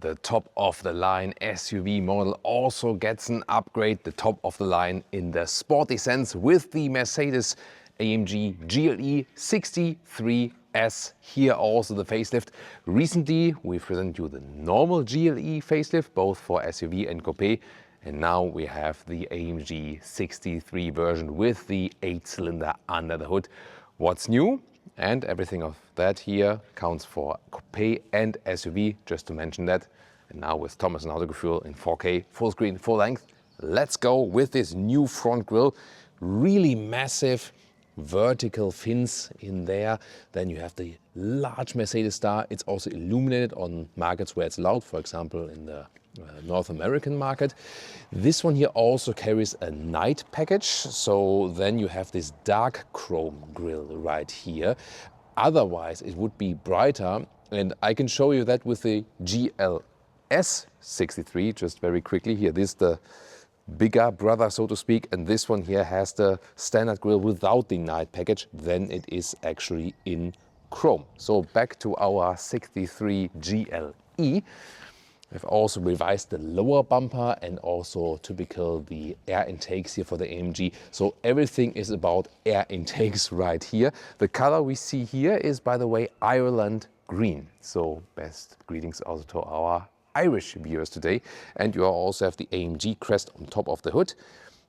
The top-of-the-line SUV model also gets an upgrade, the top-of-the-line in the sporty sense, with the Mercedes AMG GLE 63S. Here also the facelift. Recently we presented you the normal GLE facelift, both for SUV and coupe. And now we have the AMG 63 version with the 8-cylinder under the hood. What's new? And everything of that here counts for coupe and SUV, just to mention that. And now with Thomas and Autogefühl in 4K, full screen, full length. Let's go with this new front grille. Really massive vertical fins in there. Then you have the large Mercedes star. It's also illuminated on markets where it's allowed, for example in the North American market. This one here also carries a night package, so then you have this dark chrome grille right here. Otherwise it would be brighter, and I can show you that with the GLS 63 just very quickly. Here, this is the bigger brother, so to speak, and this one here has the standard grille without the night package. Then it is actually in chrome. So back to our 63 GLE. I've also revised the lower bumper and also typical the air intakes here for the AMG. So everything is about air intakes right here. The color we see here is, by the way, Ireland green. So best greetings also to our Irish viewers today. And you also have the AMG crest on top of the hood.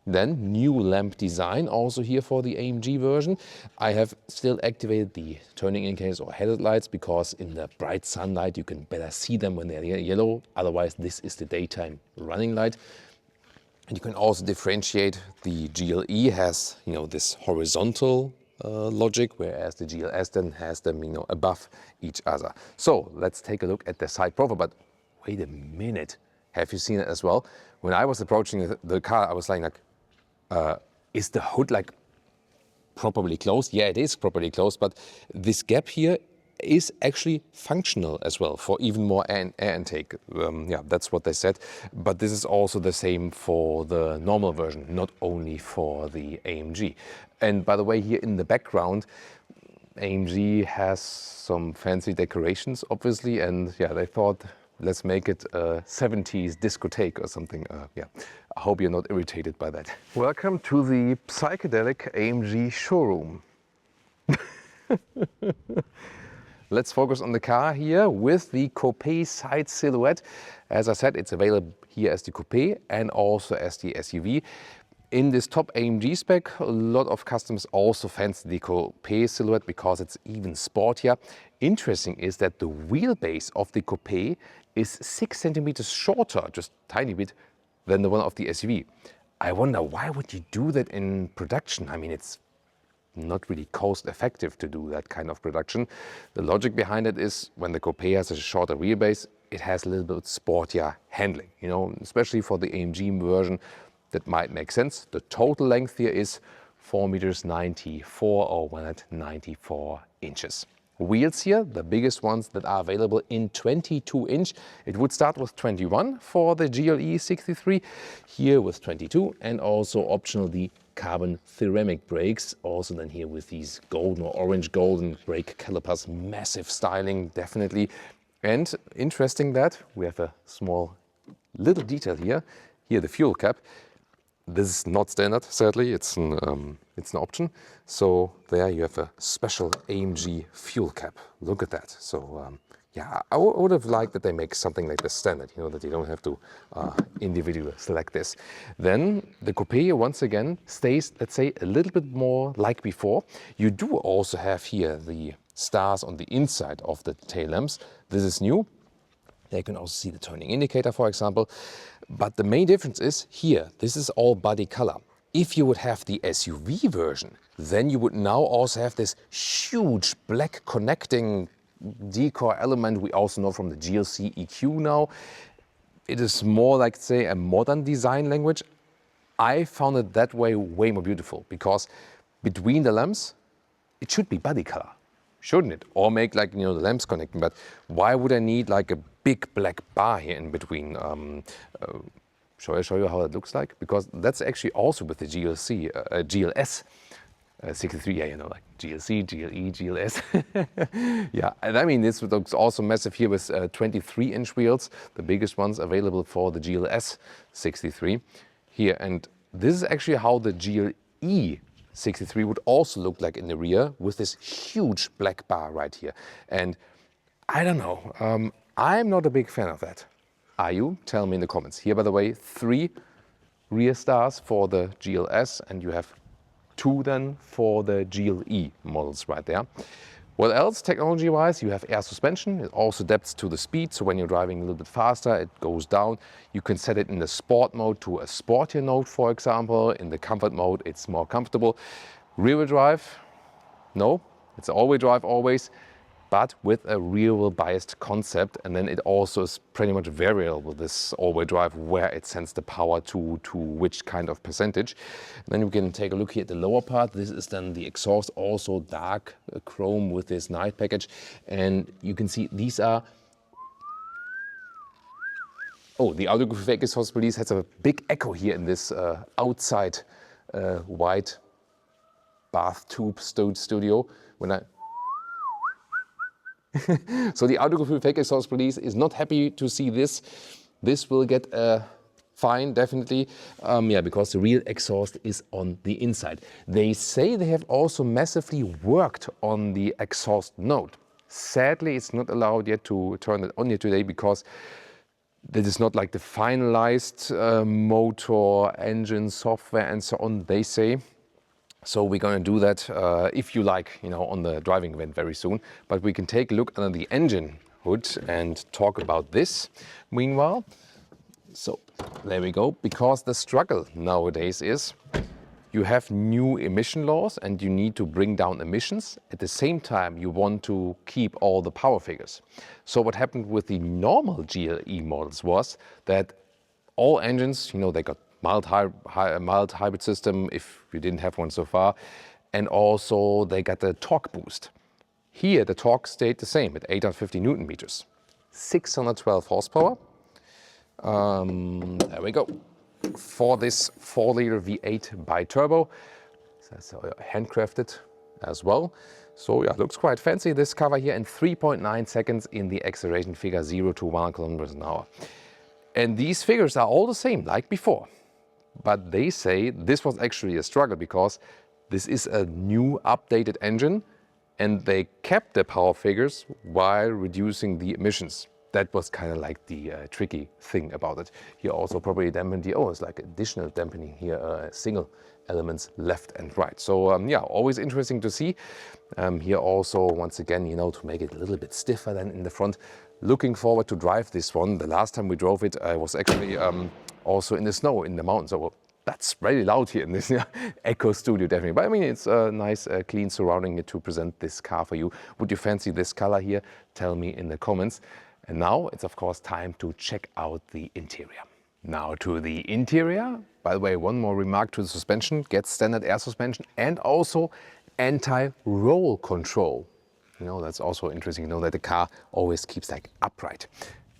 Then new lamp design also here for the AMG version. I have still activated the turning indicators or headlights because in the bright sunlight you can better see them when they're yellow. Otherwise this is the daytime running light. And you can also differentiate. The GLE has, this horizontal logic, whereas the GLS then has them, above each other. So let's take a look at the side profile. But wait a minute, have you seen it as well? When I was approaching the car, I was like, is the hood properly closed? Yeah, it is properly closed, but this gap here is actually functional as well for even more air intake. Yeah, that's what they said. But this is also the same for the normal version, not only for the AMG. And by the way, here in the background, AMG has some fancy decorations, obviously, and yeah, they thought, let's make it a 70s discotheque or something. Yeah, I hope you're not irritated by that. Welcome to the psychedelic AMG showroom. Let's focus on the car here with the coupe side silhouette. As I said, it's available here as the coupe and also as the SUV. In this top AMG spec, a lot of customers also fancy the coupe silhouette because it's even sportier. Interesting is that the wheelbase of the coupe is 6 centimeters shorter, just a tiny bit, than the one of the SUV. I wonder, why would you do that in production? I mean, it's not really cost effective to do that kind of production. The logic behind it is when the coupe has a shorter wheelbase, it has a little bit sportier handling, especially for the AMG version. That might make sense. The total length here is 4 meters 94 or 194 inches. Wheels here, the biggest ones that are available in 22 inch. It would start with 21 for the GLE 63, here with 22, and also optional the carbon ceramic brakes. Also then here with these golden or orange golden brake calipers, massive styling, definitely. And interesting that we have a small little detail here. Here the fuel cap. This is not standard, sadly, it's an option. So there you have a special AMG fuel cap. Look at that. So yeah, I would have liked that they make something like this standard, that you don't have to individually select this. Then the coupe once again stays, let's say, a little bit more like before. You do also have here the stars on the inside of the tail lamps. This is new. There you can also see the turning indicator, for example. But the main difference is here, this is all body color. If you would have the SUV version, then you would now also have this huge black connecting decor element we also know from the GLC EQ now. It is more like, say, a modern design language. I found it that way more beautiful because between the lamps, it should be body color, shouldn't it? Or make the lamps connecting. But why would I need like a big black bar here in between? Shall I show you how it looks like? Because that's actually also with the GLS. 63, yeah, you know, like GLC, GLE, GLS. Yeah, and I mean, this looks also massive here with 23-inch wheels, the biggest ones available for the GLS 63 here. And this is actually how the GLE 63 would also look like in the rear with this huge black bar right here. And I don't know, I'm not a big fan of that. Are you? Tell me in the comments. Here, by the way, 3 rear stars for the GLS, and you have 2 then for the GLE models right there. What else technology-wise? You have air suspension. It also adapts to the speed, so when you're driving a little bit faster, it goes down. You can set it in the sport mode to a sportier mode, for example. In the comfort mode, it's more comfortable. Rear-wheel drive? No, it's all-wheel drive always, but with a rear-wheel biased concept, and then it also is pretty much variable, this all-wheel drive, where it sends the power to which kind of percentage. And then we can take a look here at the lower part. This is then the exhaust, also dark chrome with this night package. And you can see these are... Oh, the Autogefühl exhaust release has a big echo here in this outside white bath tube studio. When I... So the Autogefühl fake exhaust release is not happy to see this. This will get a fine, definitely, yeah, because the real exhaust is on the inside. They say they have also massively worked on the exhaust node. Sadly, it's not allowed yet to turn it on here today because this is not like the finalized motor, engine, software, and so on, they say. So we're going to do that, if you like, you know, on the driving event very soon. But we can take a look under the engine hood and talk about this meanwhile. So there we go. Because the struggle nowadays is you have new emission laws and you need to bring down emissions. At the same time, you want to keep all the power figures. So what happened with the normal GLE models was that all engines, you know, they got mild hybrid system if you didn't have one so far, and also they got the torque boost. Here the torque stayed the same at 850 Newton meters, 612 horsepower. There we go. For this 4-liter V8 bi-turbo, so handcrafted as well. So yeah, looks quite fancy, this cover here, in 3.9 seconds in the acceleration figure 0 to 1 kilometers an hour. And these figures are all the same like before. But they say this was actually a struggle because this is a new updated engine and they kept the power figures while reducing the emissions. That was kind of like the tricky thing about it. Here also probably dampening, oh, it's like additional dampening here, single elements left and right. So yeah, always interesting to see. Here also, once again, you know, to make it a little bit stiffer than in the front. Looking forward to drive this one. The last time we drove it, I was actually also in the snow, in the mountains. So that's really loud here in this Echo Studio, definitely. But I mean, it's a nice, clean surrounding here to present this car for you. Would you fancy this color here? Tell me in the comments. And now it's, of course, time to check out the interior. Now to the interior. By the way, one more remark to the suspension. Gets standard air suspension and also anti-roll control. You know, that's also interesting, you know, that the car always keeps like upright.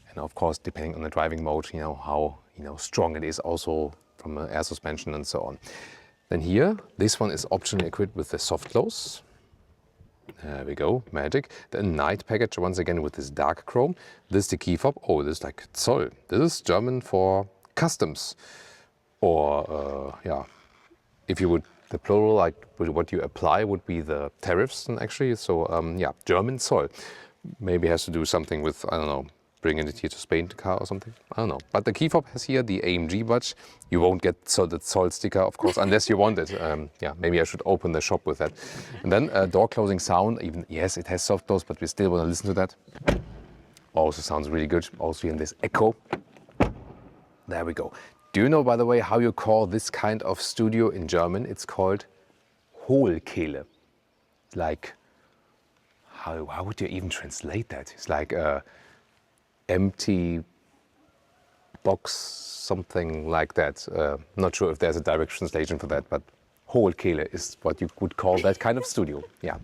And of course, depending on the driving mode, you know, how, you know, strong it is also from air suspension and so on. Then here, this one is optionally equipped with the soft close. There we go, magic. The night package, once again, with this dark chrome. This is the key fob. Oh, this is like Zoll. This is German for customs. Or, yeah, if you would, the plural, like what you apply would be the tariffs, actually. So, yeah, German Zoll. Maybe has to do something with, I don't know, bringing it here to Spain, the car or something. I don't know. But the key fob has here the AMG badge. You won't get the Zoll sticker, of course, unless you want it. Yeah, maybe I should open the shop with that. And then door closing sound. Even, yes, it has soft close, but we still want to listen to that. Also sounds really good. Also in this echo. There we go. Do you know, by the way, how you call this kind of studio in German? It's called Hohlkehle. Like, how would you even translate that? It's like a empty box, something like that. Not sure if there's a direct translation for that, but Hohlkehle is what you would call that kind of studio. Yeah,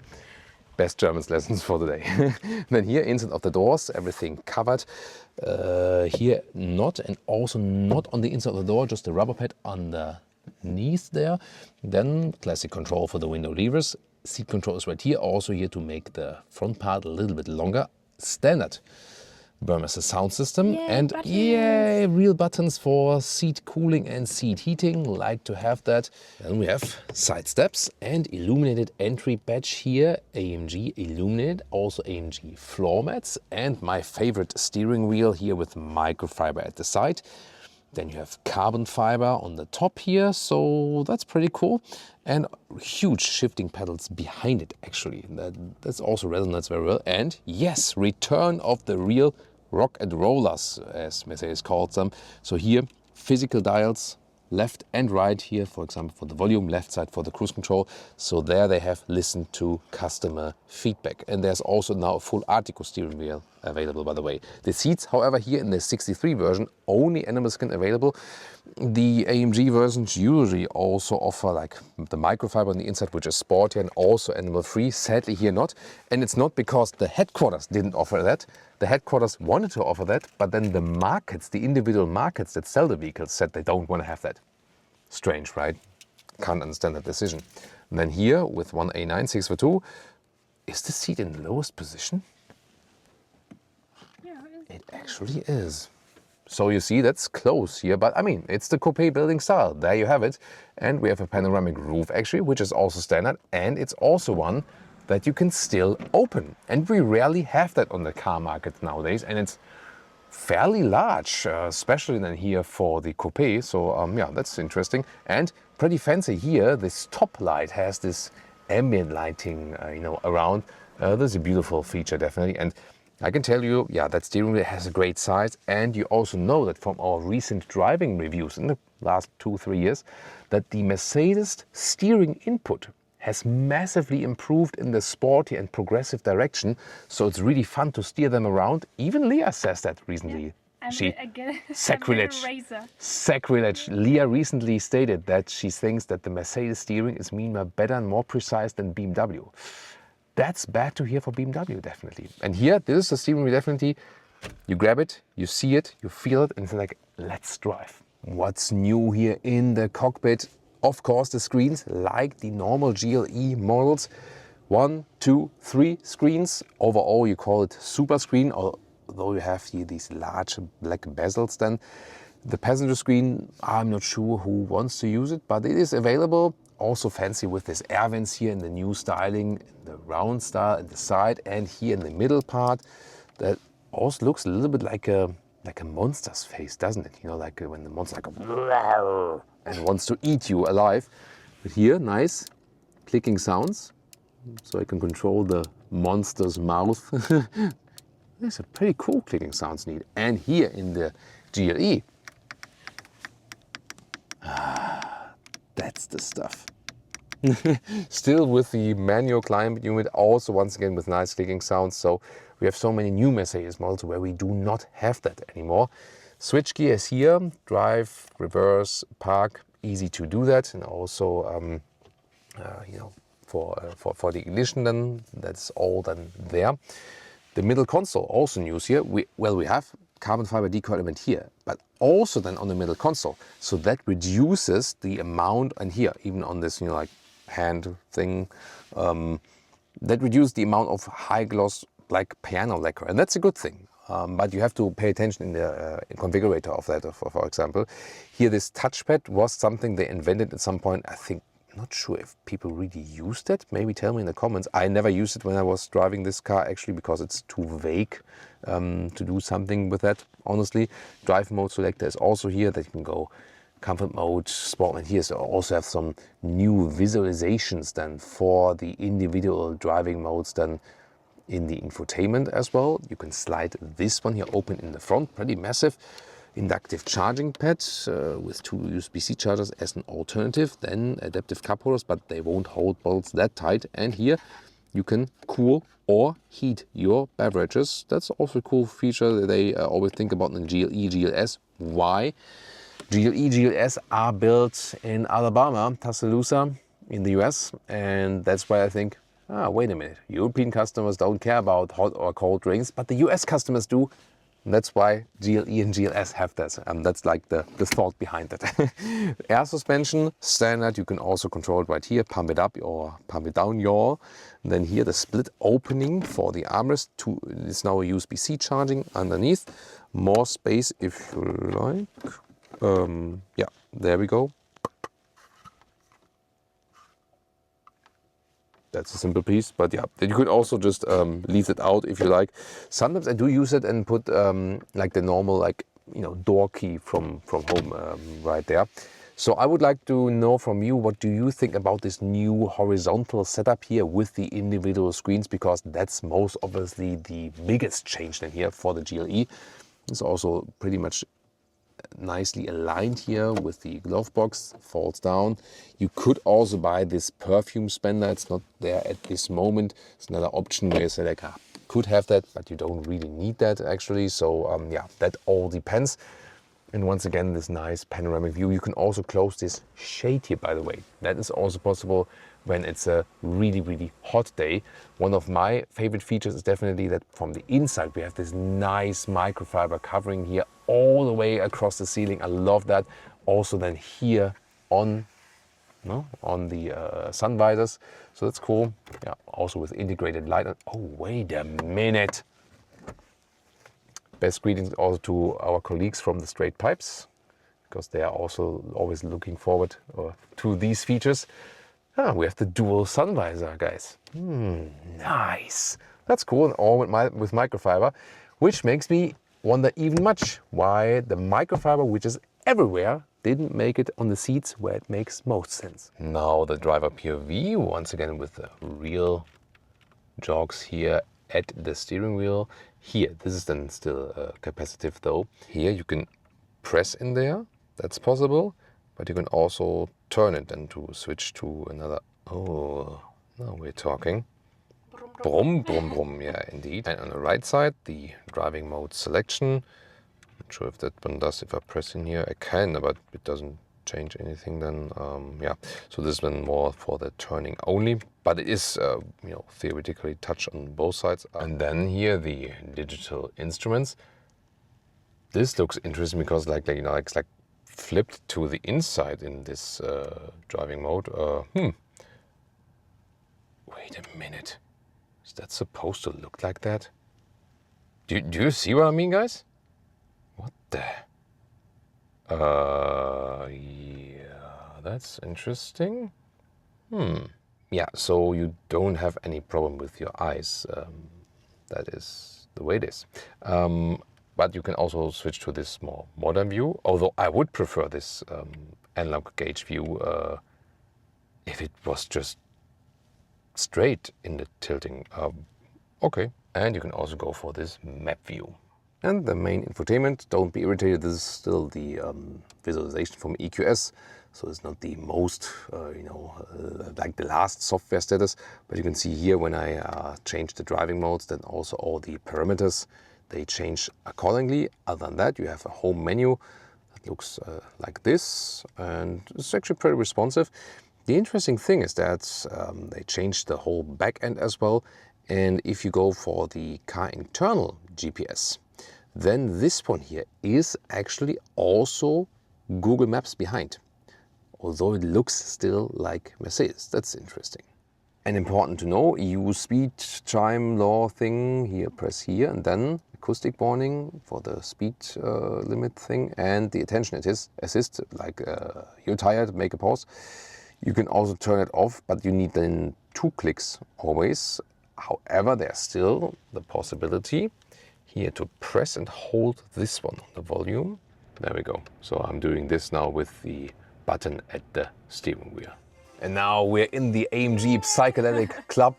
best German lessons for the day. Then here, inside of the doors, everything covered. Here, not, and also not on the inside of the door, just the rubber pad on the underneath there. Then classic control for the window levers. Seat control is right here, also here to make the front part a little bit longer. Standard Burmester sound system. Yay, and buttons. yay, real buttons for seat cooling and seat heating. Like to have that. Then we have side steps and illuminated entry badge here. AMG illuminated, also AMG floor mats, and my favorite steering wheel here with microfiber at the side. Then you have carbon fiber on the top here, so that's pretty cool. And huge shifting pedals behind it, actually. That's also resonates very well. And yes, return of the real rock and rollers, as Mercedes calls them. So here, physical dials, left and right here, for example, for the volume, left side for the cruise control. So there they have listened to customer feedback. And there's also now a full Artico steering wheel available, by the way. The seats, however, here in the 63 version, only animal skin available. The AMG versions usually also offer like the microfiber on the inside, which is sporty and also animal free. Sadly here not. And it's not because the headquarters didn't offer that. The headquarters wanted to offer that, but then the markets, the individual markets that sell the vehicles said they don't want to have that. Strange, right? Can't understand that decision. And then here with 1A9 6x2, is the seat in the lowest position? Yeah, it actually is. So you see, that's close here, but I mean, it's the coupe building style. There you have it. And we have a panoramic roof actually, which is also standard. And it's also one that you can still open. And we rarely have that on the car market nowadays. And it's fairly large, especially then here for the coupe. So yeah, that's interesting. And pretty fancy here, this top light has this ambient lighting, around. This is a beautiful feature, definitely. And I can tell you, yeah, that steering wheel has a great size. And you also know that from our recent driving reviews in the last 2-3 years, that the Mercedes steering input has massively improved in the sporty and progressive direction. So it's really fun to steer them around. Even Leah says that recently. Sacrilege. Leah recently stated that she thinks that the Mercedes steering is meanwhile better and more precise than BMW. That's bad to hear for BMW, definitely. And here, this is the steering wheel, definitely. You grab it, you see it, you feel it, and it's like, let's drive. What's new here in the cockpit? Of course, the screens, like the normal GLE models. 1, 2, 3 screens. Overall, you call it super screen, although you have here these large black bezels then. The passenger screen, I'm not sure who wants to use it, but it is available. Also fancy with this air vents here in the new styling, the round style at the side and here in the middle part. That also looks a little bit like a monster's face, doesn't it? Like when the monster and wants to eat you alive. But here, nice clicking sounds, so I can control the monster's mouth. There's a pretty cool clicking sounds need. And here in the GLE, that's the stuff. Still with the manual climate unit, also once again with nice clicking sounds. So we have so many new Mercedes models where we do not have that anymore. Switch gear is here, drive, reverse, park, easy to do that. And also, for the ignition then, that's all then there. The middle console, also news here. We have carbon fiber decoy element here, but also then on the middle console. So that reduces the amount, and here, even on this, like hand thing, that reduces the amount of high gloss like piano lacquer. And that's a good thing. But you have to pay attention in the configurator of that, for example. Here, this touchpad was something they invented at some point. I think, not sure if people really used it. Maybe tell me in the comments. I never used it when I was driving this car, actually, because it's too vague to do something with that, honestly. Drive mode selector is also here, that you can go comfort mode, sport mode here. So also have some new visualizations then for the individual driving modes then in the infotainment as well. You can slide this one here open in the front, pretty massive. Inductive charging pad with 2 USB-C chargers as an alternative. Then adaptive cup holders, but they won't hold bottles that tight. And here you can cool or heat your beverages. That's also a cool feature that they always think about in GLE, GLS. Why? GLE, GLS are built in Alabama, Tuscaloosa in the US. And that's why I think, wait a minute, European customers don't care about hot or cold drinks, but the US customers do. That's why GLE and GLS have that. That's like the thought behind that. Air suspension, standard. You can also control it right here, pump it up or pump it down yaw. And then here the split opening for the armrest. It's now a USB-C charging underneath. More space if you like. Yeah, there we go. That's a simple piece, but yeah, you could also just leave it out if you like. Sometimes I do use it and put like the normal, like, you know, door key from home right there. So I would like to know from you, what do you think about this new horizontal setup here with the individual screens? Because that's most obviously the biggest change in here for the GLE. It's also pretty much nicely aligned here with the glove box, falls down. You could also buy this perfume spender. It's not there at this moment. It's another option where you say like, could have that, but you don't really need that actually. So yeah, that all depends. And once again, this nice panoramic view. You can also close this shade here, by the way. That is also possible when it's a really, really hot day. One of my favorite features is definitely that from the inside, we have this nice microfiber covering here all the way across the ceiling. I love that. Also then here on the sun visors. So that's cool. Yeah, also with integrated light. Oh, wait a minute. Best greetings also to our colleagues from the Straight Pipes, because they are also always looking forward to these features. We have the dual sun visor, guys. Nice. That's cool, and all with microfiber, which makes me wonder even much why the microfiber, which is everywhere, didn't make it on the seats where it makes most sense. Now the driver POV, once again with the real jogs here at the steering wheel. Here, this is then still capacitive though. Here you can press in there, that's possible, but you can also turn it and to switch to another. Oh, now we're talking. Brum, brum, brum, yeah, indeed. And on the right side, the driving mode selection. Not sure if that one does. If I press in here, I can, but it doesn't change anything then. Yeah, so this one more for the turning only, but it is, you know, theoretically touch on both sides. And then here the digital instruments. This looks interesting because like you know, it's like flipped to the inside in this driving mode. Wait a minute. Is that supposed to look like that? Do you see what I mean, guys? What the? Yeah, that's interesting. Yeah, so you don't have any problem with your eyes. That is the way it is. But you can also switch to this more modern view, although I would prefer this analog gauge view if it was just straight in the tilting. Okay, and you can also go for this map view. And the main infotainment, don't be irritated, this is still the visualization from EQS, so it's not the most, you know, like the last software status, but you can see here when I change the driving modes, then also all the parameters, they change accordingly. Other than that, you have a home menu that looks like this, and it's actually pretty responsive. The interesting thing is that they changed the whole back end as well, and if you go for the car internal GPS, then this one here is actually also Google Maps behind, although it looks still like Mercedes. That's interesting. And important to know, EU speed chime law thing, here press here, and then acoustic warning for the speed limit thing, and the attention assist, like you're tired, make a pause. You can also turn it off, but you need then 2 clicks always. However, there's still the possibility here to press and hold this one on the volume. There we go. So I'm doing this now with the button at the steering wheel. And now we're in the AMG psychedelic club.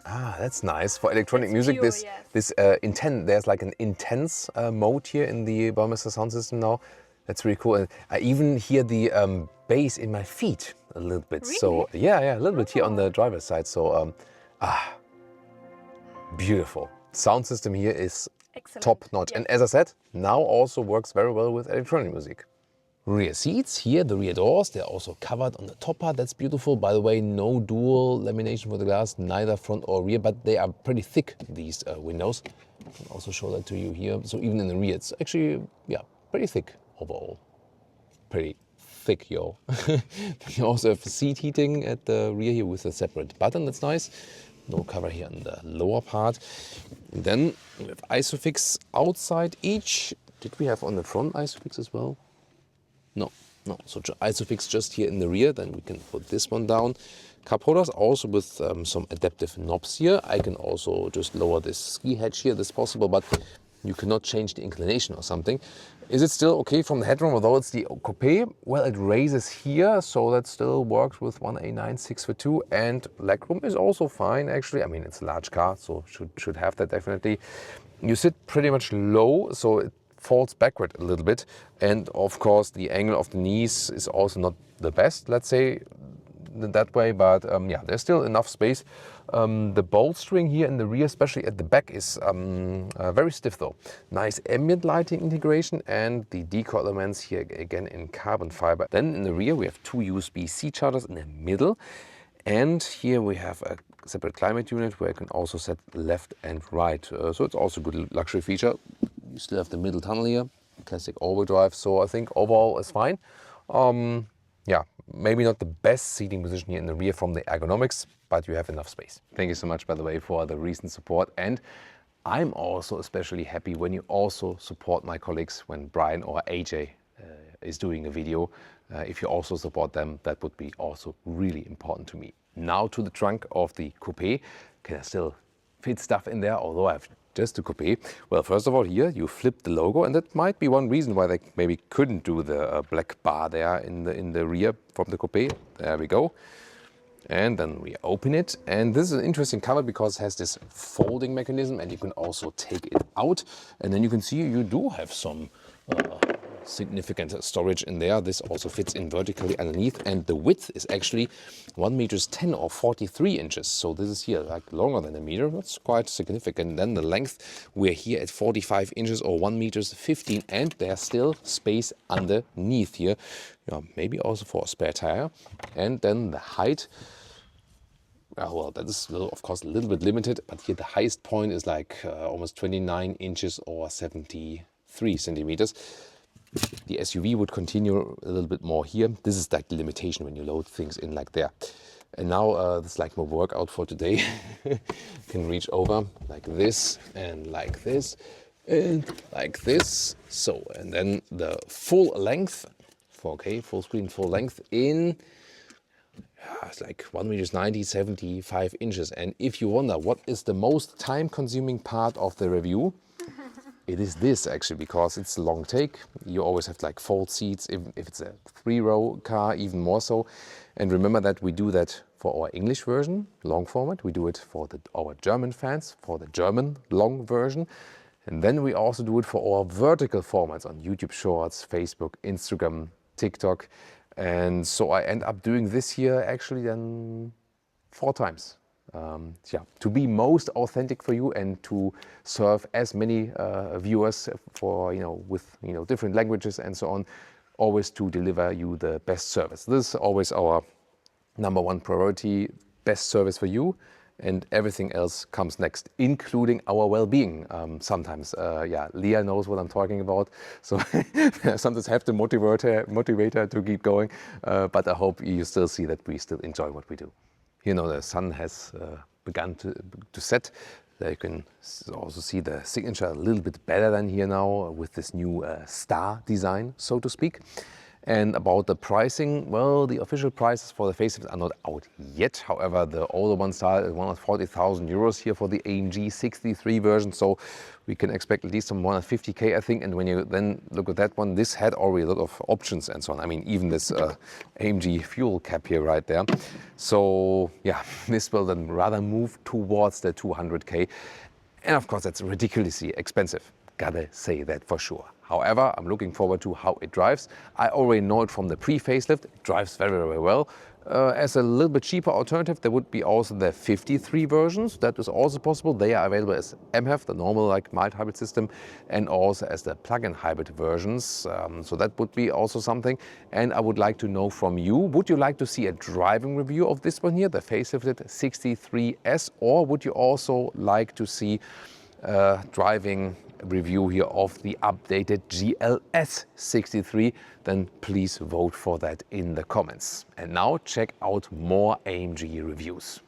That's nice for electronic music. Pure, This intense. There's like an intense mode here in the Baumeister sound system now. That's really cool. And I even hear the bass in my feet a little bit. Really? So yeah, a little bit here on the driver's side. So beautiful. Sound system here is Excellent. top notch. Yes. And as I said, now also works very well with electronic music. rear seats. Here, the rear doors, they're also covered on the top part. That's beautiful. By the way, no dual lamination for the glass, neither front or rear, but they are pretty thick, these windows. I can also show that to you here. So even in the rear, it's actually, yeah, pretty thick overall. Pretty thick, yo. You also have seat heating at the rear here with a separate button. That's nice. No cover here on the lower part. And then we have ISOFIX outside each. Did we have on the front ISOFIX as well? No. So ISOFIX just here in the rear. Then we can put this one down. Cup holders also with some adaptive knobs here. I can also just lower this ski hatch here. That's possible, but you cannot change the inclination or something. Is it still okay from the headroom, although it's the coupe? Well, it raises here, so that still works with 1A9 6x2, and legroom is also fine, actually. I mean, it's a large car, so should have that definitely. You sit pretty much low, so it falls backward a little bit, and of course the angle of the knees is also not the best, let's say, that way, but yeah, there's still enough space. The bolstering here in the rear, especially at the back, is very stiff though. Nice ambient lighting integration, and the deco elements here again in carbon fiber. Then in the rear we have two USB-C chargers in the middle, and here we have a separate climate unit where you can also set left and right. So it's also a good luxury feature. You still have the middle tunnel here, classic all-wheel drive, so I think overall it's fine. Yeah, maybe not the best seating position here in the rear from the ergonomics, but you have enough space. Thank you so much, by the way, for the recent support. And I'm also especially happy when you also support my colleagues when Brian or AJ is doing a video. If you also support them, that would be also really important to me. Now to the trunk of the coupe. Can I still fit stuff in there, although I've just a coupe? Well, first of all, here you flip the logo, and that might be one reason why they maybe couldn't do the black bar there in the rear from the coupe. There we go. And then we open it, and this is an interesting cover because it has this folding mechanism, and you can also take it out, and then you can see you do have some significant storage in there. This also fits in vertically underneath, and the width is actually 1 meters 10 or 43 inches. So this is here like longer than a meter. That's quite significant. Then the length, we're here at 45 inches or 1 meters 15, and there's still space underneath here. Yeah, maybe also for a spare tire. And then the height, well, that is of course a little bit limited, but here the highest point is like almost 29 inches or 73 centimeters. The SUV would continue a little bit more here. This is like the limitation when you load things in like there. And now this is like my workout for today. Can reach over like this and like this and like this. So, and then the full length, 4K, full screen, full length in, it's like 1 meters 90, 75 inches. And if you wonder what is the most time consuming part of the review, it is this actually, because it's a long take. You always have like fold seats if it's a 3-row car, even more so. And remember that we do that for our English version, long format. We do it for our German fans, for the German long version. And then we also do it for our vertical formats on YouTube Shorts, Facebook, Instagram, TikTok. And so I end up doing this here actually then 4 times. Yeah, to be most authentic for you and to serve as many viewers for, with, different languages and so on, always to deliver you the best service. This is always our #1 priority, best service for you, and everything else comes next, including our well-being. Sometimes, yeah, Leah knows what I'm talking about, so sometimes have the motivator to keep going, but I hope you still see that we still enjoy what we do. The sun has begun to set. There you can also see the signature a little bit better than here now with this new star design, so to speak. And about the pricing, well, the official prices for the facelifts are not out yet. However, the older ones start at 140,000 euros here for the AMG 63 version. So we can expect at least some 150K, I think. And when you then look at that one, this had already a lot of options and so on. I mean, even this AMG fuel cap here right there. So yeah, this will then rather move towards the 200K. And of course, that's ridiculously expensive. Gotta say that for sure. However, I'm looking forward to how it drives. I already know it from the pre-facelift. It drives very, very well. As a little bit cheaper alternative, there would be also the 53 versions. That is also possible. They are available as MHEV, the normal like mild hybrid system, and also as the plug-in hybrid versions. So that would be also something. And I would like to know from you, would you like to see a driving review of this one here, the facelifted 63S, or would you also like to see driving review here of the updated GLS 63, then please vote for that in the comments. And now check out more AMG reviews.